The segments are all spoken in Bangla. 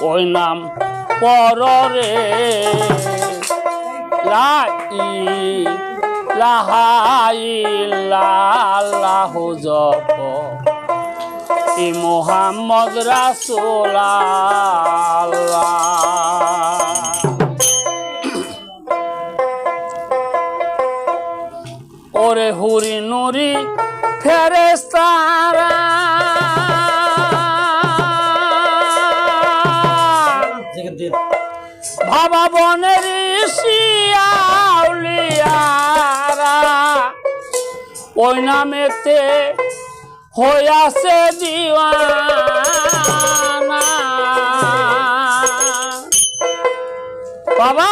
ওই নাম পররে লা ইলাহা ইল্লাল্লাহ জপ ই মুহাম্মদ রাসূলুল্লাহ। ওরে হুরি নুরি ফেরেশতারা বাবা বনের শিয়াউলিয়ারা ওই নামেতে হইয়াছে দিওয়ানা। বাবা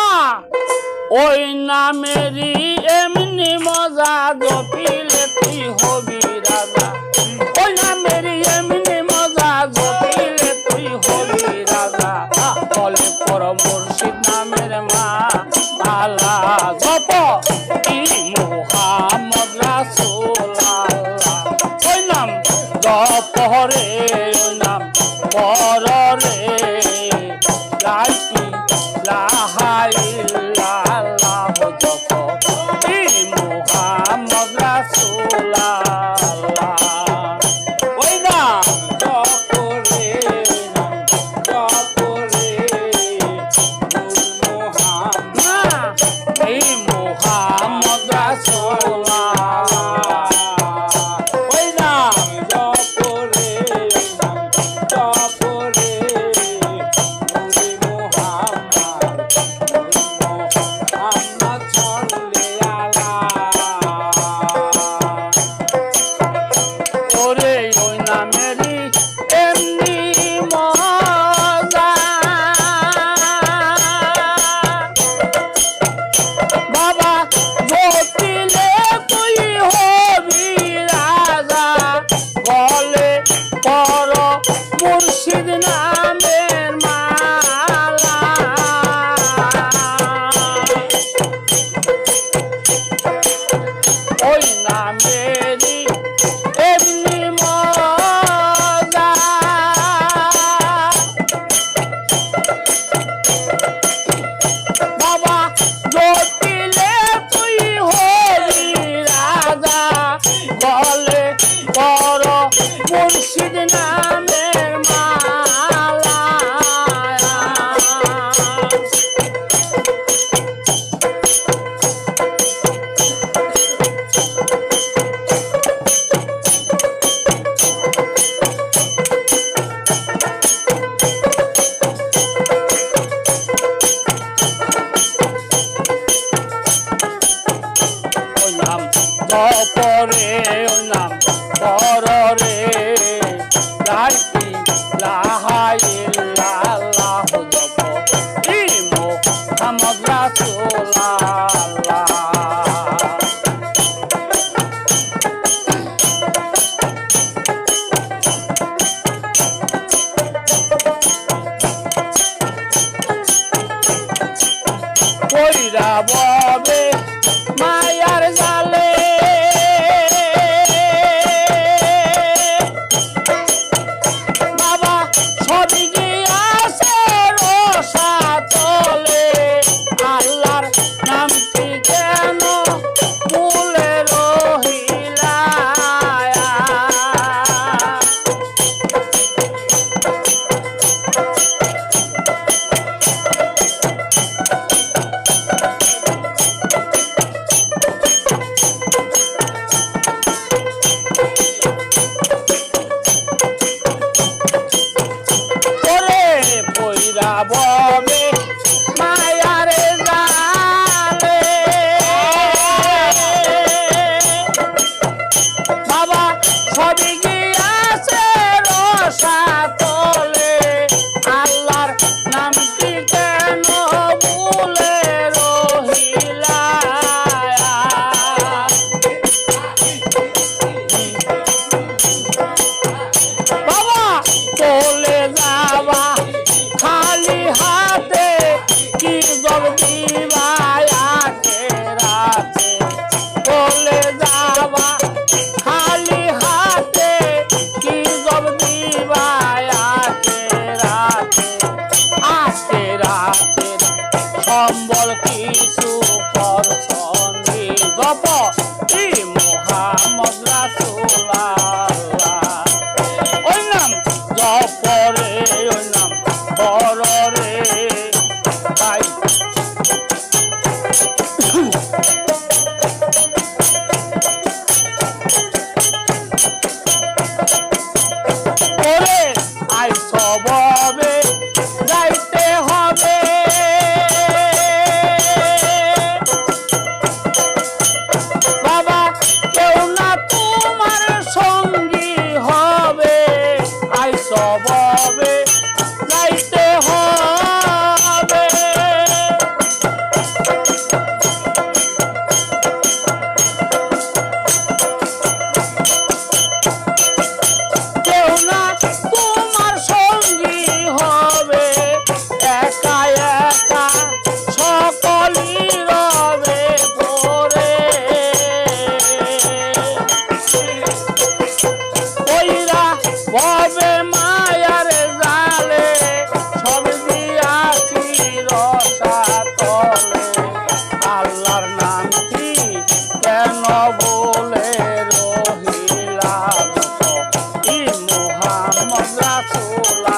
ওই নামেরই এমনি মজা জপিলে তুই হবি রাজা, ওই নামেরই এমনি মজা জপিলে তুই হবি রাজা। বলে পর মুর্শিদ নামের মা আলা জপ ই মুহাম্মদ রাসূলুল্লাহ। ওই নাম জপ রে ওই নাম পর রে লা ইলাহা ইল্লাল্লাহ জপ ই মুহাম্মদ রাসূলুল্লাহ। ওই নাম জপ রে জপ রে মুহাম্মদ এই মুহাম্মদ রাসূলুল্লাহ। ওই নাম জপ রে জপ রে মুহাম্মদ চলে আলা। ওরে ওই নামেরই এমনি মজা বাবা জটিলে তুই হবি রাজা। বলে পর মুর্শিদ নামের মালা। ওই নামেরই এমনি মজা বাবা জটিলে তুই হবি রাজা। বলে পর মুর্শিদ নামের মালা। ওই নাম জপ রে ওই নাম পর রে লা ইলাহা ইল্লাল্লাহ জপ ই মুহাম্মদ রাসূলুল্লাহ। কইরা ববে মায়ার জালে বাবা সবই গিয়াছে রসাতলে। আল্লাহর নামটি কেন ভুলে রহিলা। কিছু করছনি জপ ই মুহাম্মদ রাসূলুল্লাহ ওই নাম জপরে ওই নাম বড়রে তাই ওরে আই সববে যাইতে হবে বাবা কেউ না তোমার সঙ্গী হবে আই সববে যাইতে হবে কেউ না তোমার সঙ্গী হবে একা একা সকলই রবে পড়ে ওইরা ভবে মায়ার জালে সব দিয়াছি রসাতলে আল্লাহর নামটি কেন বলে রহিলা ই মুহাম্মদ রাসূলুল্লাহ